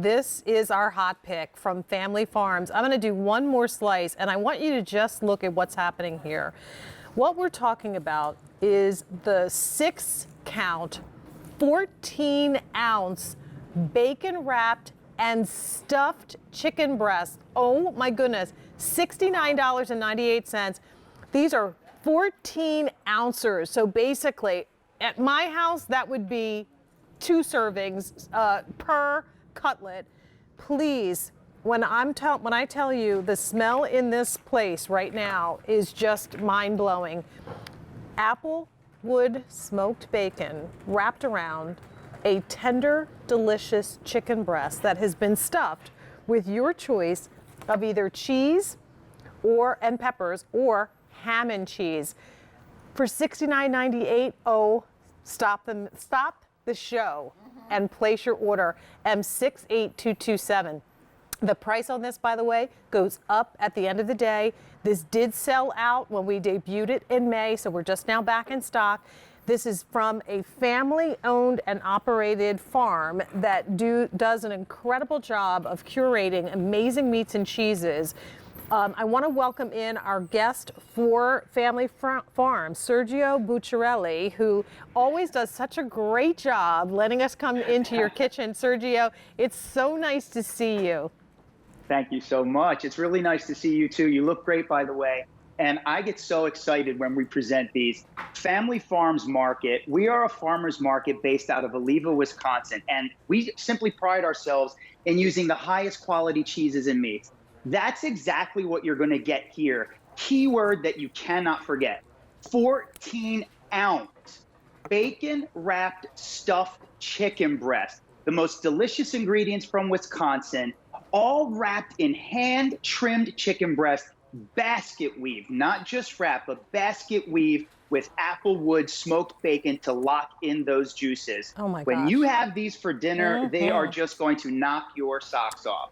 this is our hot pick from Family Farms. I'm going to do one more slice, and I want you to just look at what's happening here. What we're talking about is the 6-count, 14-ounce bacon-wrapped and stuffed chicken breast. Oh my goodness, $69.98. These are 14 ounces. So basically, at my house, that would be 2 servings per cutlet. Please, when I tell you the smell in this place right now is just mind-blowing. Applewood smoked bacon wrapped around a tender, delicious chicken breast that has been stuffed with your choice of either cheese and peppers or ham and cheese. For $69.98, stop the show and place your order, M68227. The price on this, by the way, goes up at the end of the day. This did sell out when we debuted it in May, so we're just now back in stock. This is from a family-owned and operated farm that does an incredible job of curating amazing meats and cheeses. I want to welcome in our guest for Family Farms, Sergio Bucharelli, who always does such a great job letting us come into your kitchen. Sergio, it's so nice to see you. Thank you so much. It's really nice to see you too. You look great, by the way. And I get so excited when we present these. Family Farms Market, we are a farmer's market based out of Oliva, Wisconsin. And we simply pride ourselves in using the highest quality cheeses and meats. That's exactly what you're going to get here. Keyword that you cannot forget, 14-ounce bacon-wrapped stuffed chicken breast. The most delicious ingredients from Wisconsin, all wrapped in hand-trimmed chicken breast, basket weave, not just wrap, but basket weave with applewood smoked bacon to lock in those juices. Oh my gosh. When you have these for dinner, they are just going to knock your socks off.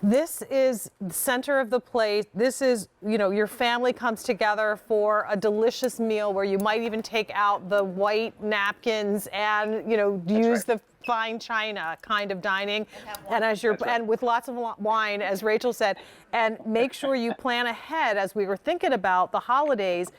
This is the center of the plate. This is, your family comes together for a delicious meal where you might even take out the white napkins and, use the fine china kind of dining. And with lots of wine, as Rachel said, and make sure you plan ahead as we were thinking about the holidays.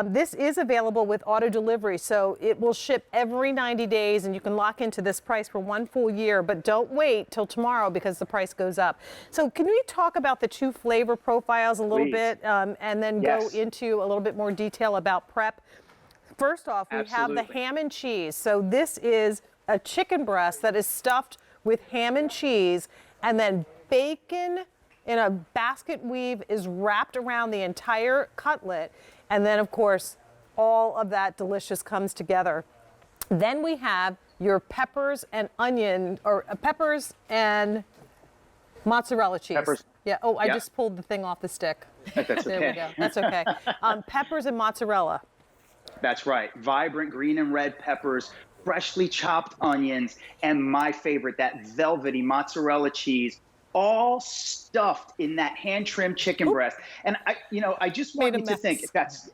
This is available with auto delivery, so it will ship every 90 days, and you can lock into this price for 1 full year, but don't wait till tomorrow because the price goes up. So can we talk about the 2 flavor profiles a little bit, and then go into a little bit more detail about prep? First off, we have the ham and cheese. So this is a chicken breast that is stuffed with ham and cheese, and then bacon in a basket weave is wrapped around the entire cutlet. And then, of course, all of that delicious comes together. Then we have your peppers and onion, or peppers and mozzarella cheese. Peppers. Yeah. Oh, I just pulled the thing off the stick. That's okay. There we go. That's okay. Peppers and mozzarella. That's right. Vibrant green and red peppers, freshly chopped onions, and my favorite, that velvety mozzarella cheese, all stuffed in that hand-trimmed chicken breast. And I just want you to think if that's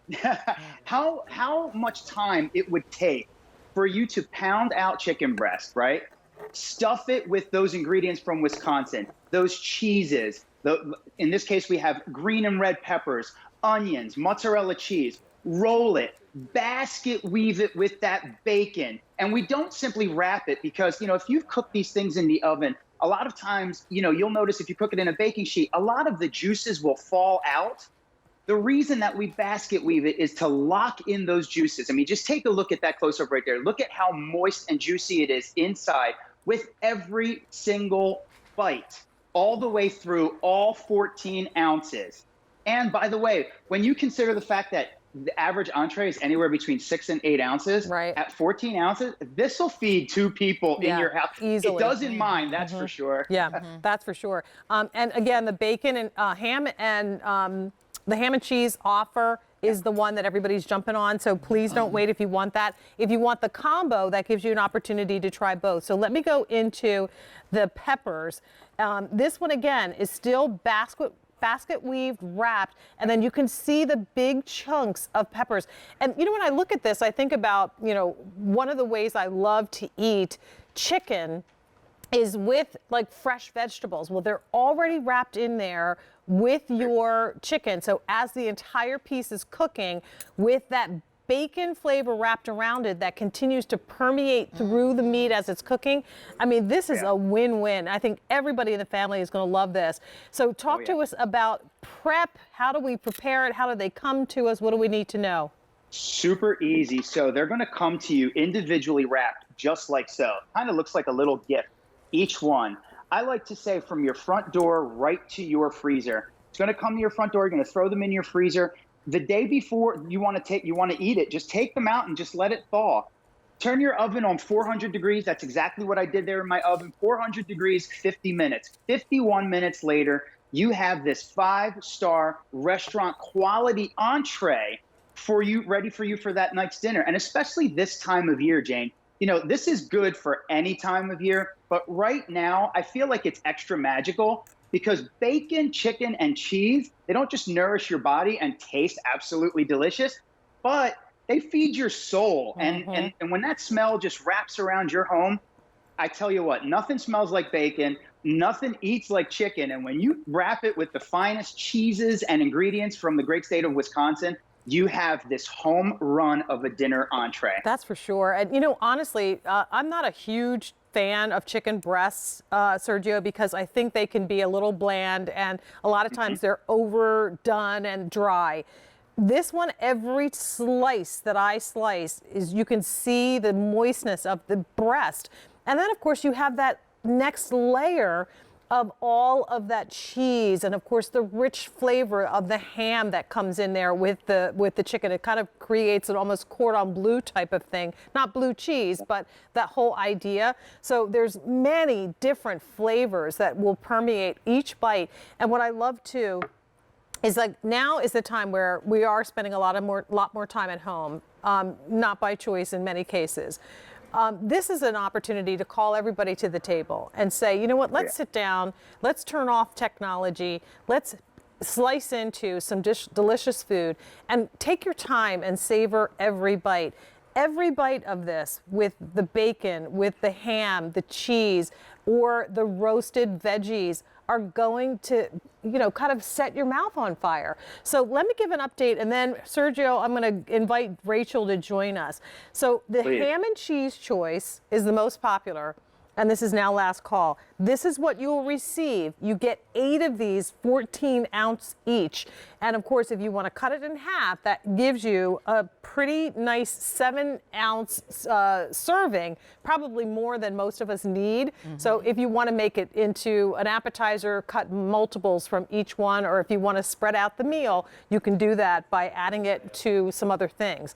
how much time it would take for you to pound out chicken breast, right? Stuff it with those ingredients from Wisconsin, those cheeses. In this case, we have green and red peppers, onions, mozzarella cheese. Roll it, basket weave it with that bacon. And we don't simply wrap it because, if you've cooked these things in the oven, a lot of times, you'll notice if you cook it in a baking sheet, a lot of the juices will fall out. The reason that we basket weave it is to lock in those juices. I mean, just take a look at that close-up right there. Look at how moist and juicy it is inside with every single bite, all the way through all 14 ounces. And by the way, when you consider the fact that the average entree is anywhere between 6 and 8 ounces. Right. At 14 ounces, this will feed 2 people in your house. Easily. It does in mine, that's for sure. Yeah, that's for sure. And again, the bacon and ham and the ham and cheese offer is the one that everybody's jumping on. So please don't wait if you want that. If you want the combo, that gives you an opportunity to try both. So let me go into the peppers. This one again is still basket weaved, wrapped, and then you can see the big chunks of peppers. And when I look at this, I think about, one of the ways I love to eat chicken is with like fresh vegetables. Well, they're already wrapped in there with your chicken. So as the entire piece is cooking, with that bacon flavor wrapped around it that continues to permeate through the meat as it's cooking. I mean, this is a win-win. I think everybody in the family is going to love this. So talk to us about prep. How do we prepare it? How do they come to us? What do we need to know? Super easy. So they're going to come to you individually wrapped, just like so. Kind of looks like a little gift, each one. I like to say from your front door right to your freezer. It's going to come to your front door. You're going to throw them in your freezer. The day before you want to eat it, just take them out and just let it thaw. Turn your oven on 400 degrees. That's exactly what I did there in my oven. 400 degrees, 50 minutes. 51 minutes later, you have this 5-star restaurant quality entree ready for you for that night's dinner. And especially this time of year, Jane. You know, this is good for any time of year, but right now I feel like it's extra magical because bacon, chicken, and cheese, they don't just nourish your body and taste absolutely delicious, but they feed your soul. And when that smell just wraps around your home, I tell you what, nothing smells like bacon, nothing eats like chicken. And when you wrap it with the finest cheeses and ingredients from the great state of Wisconsin, you have this home run of a dinner entree. That's for sure. And, you know, honestly, I'm not a huge fan of chicken breasts, Sergio, because I think they can be a little bland and a lot of times they're overdone and dry. This one, every slice that I slice is you can see the moistness of the breast. And then, of course, you have that next layer of all of that cheese and of course the rich flavor of the ham that comes in there with the chicken. It kind of creates an almost cordon bleu type of thing, not blue cheese, but that whole idea. So there's many different flavors that will permeate each bite. And what I love too is like now is the time where we are spending a lot more time at home, not by choice in many cases. This is an opportunity to call everybody to the table and say, you know what, let's sit down, let's turn off technology, let's slice into some delicious food and take your time and savor every bite. Every bite of this with the bacon, with the ham, the cheese, or the roasted veggies are going to, you know, kind of set your mouth on fire. So let me give an update, and then Sergio, I'm going to invite Rachel to join us. So the ham and cheese choice is the most popular, and this is now last call. This is what you'll receive. You get 8 of these, 14 ounce each. And of course, if you want to cut it in half, that gives you a pretty nice 7 ounce serving, probably more than most of us need. So if you want to make it into an appetizer, cut multiples from each one, or if you want to spread out the meal, you can do that by adding it to some other things.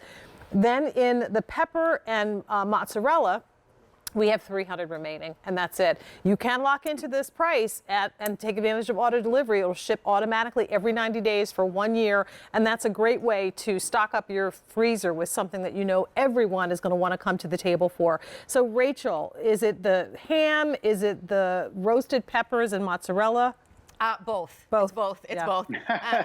Then in the pepper and mozzarella, we have 300 remaining, and that's it. You can lock into this price and take advantage of auto delivery. It'll ship automatically every 90 days for 1 year, and that's a great way to stock up your freezer with something that you know everyone is going to want to come to the table for. So, Rachel, is it the ham? Is it the roasted peppers and mozzarella? Both. Both. It's both. It's Yeah. both.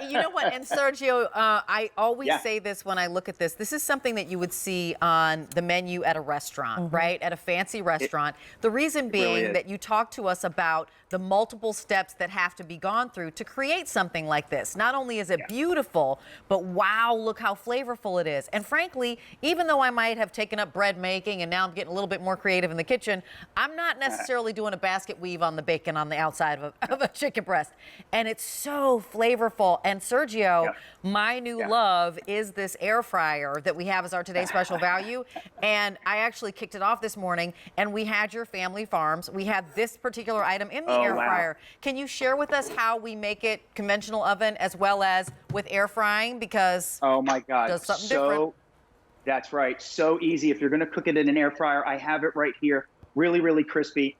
You know what? And Sergio, I always say this when I look at this. This is something that you would see on the menu at a restaurant, right? At a fancy restaurant. The reason being that you talk to us about the multiple steps that have to be gone through to create something like this. Not only is it beautiful, but wow, look how flavorful it is. And frankly, even though I might have taken up bread making and now I'm getting a little bit more creative in the kitchen, I'm not necessarily doing a basket weave on the bacon on the outside of a chicken breast. And it's so flavorful. And Sergio, my new love is this air fryer that we have as our today's special value. And I actually kicked it off this morning, and we had your family farms. We had this particular item in the air fryer. Can you share with us how we make it conventional oven as well as with air frying? Because oh my God, does something different. That's right. So easy. If you're going to cook it in an air fryer, I have it right here. Really, really crispy.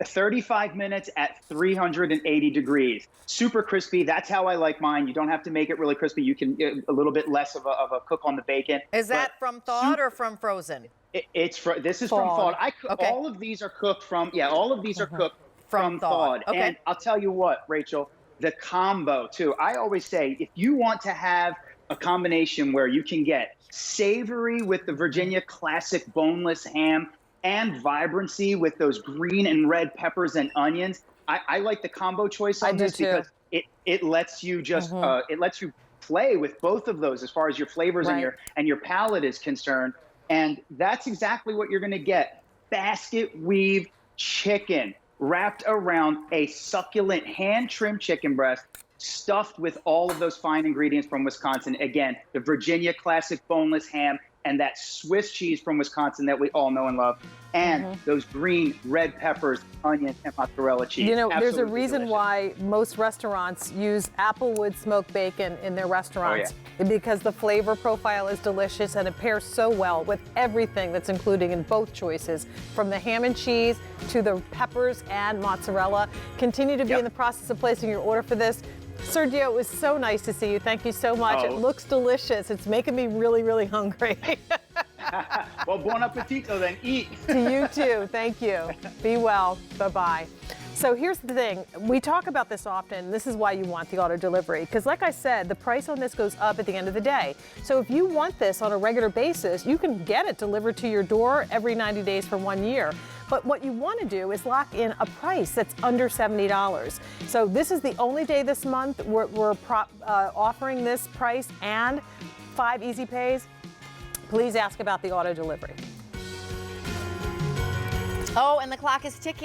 35 minutes at 380 degrees. Super crispy. That's how I like mine. You don't have to make it really crispy. You can get a little bit less of a cook on the bacon. Is that from thawed or from frozen? This is from thawed. All of these are cooked from, all of these are cooked from thawed. Okay. And I'll tell you what, Rachel, the combo too. I always say, if you want to have a combination where you can get savory with the Virginia classic boneless ham and vibrancy with those green and red peppers and onions. I like the combo choice on this because it lets you just it lets you play with both of those as far as your flavors and your palate is concerned. And that's exactly what you're going to get. Basket weave chicken wrapped around a succulent hand-trimmed chicken breast, stuffed with all of those fine ingredients from Wisconsin. Again, the Virginia classic boneless ham and that Swiss cheese from Wisconsin that we all know and love, and those green, red peppers, onion, and mozzarella cheese. You know, there's a Absolutely reason delicious. why most restaurants use applewood smoked bacon in their restaurants, because the flavor profile is delicious and it pairs so well with everything that's included in both choices, from the ham and cheese to the peppers and mozzarella. Continue to be in the process of placing your order for this. Sergio, it was so nice to see you. Thank you so much. It looks delicious. It's making me really, really hungry. Well, buon appetito then, eat. To you too. Thank you. Be well. Bye-bye. So here's the thing. We talk about this often. This is why you want the auto delivery. Because like I said, the price on this goes up at the end of the day. So if you want this on a regular basis, you can get it delivered to your door every 90 days for 1 year. But what you want to do is lock in a price that's under $70. So this is the only day this month we're offering this price and 5 easy pays. Please ask about the auto delivery. Oh, and the clock is ticking.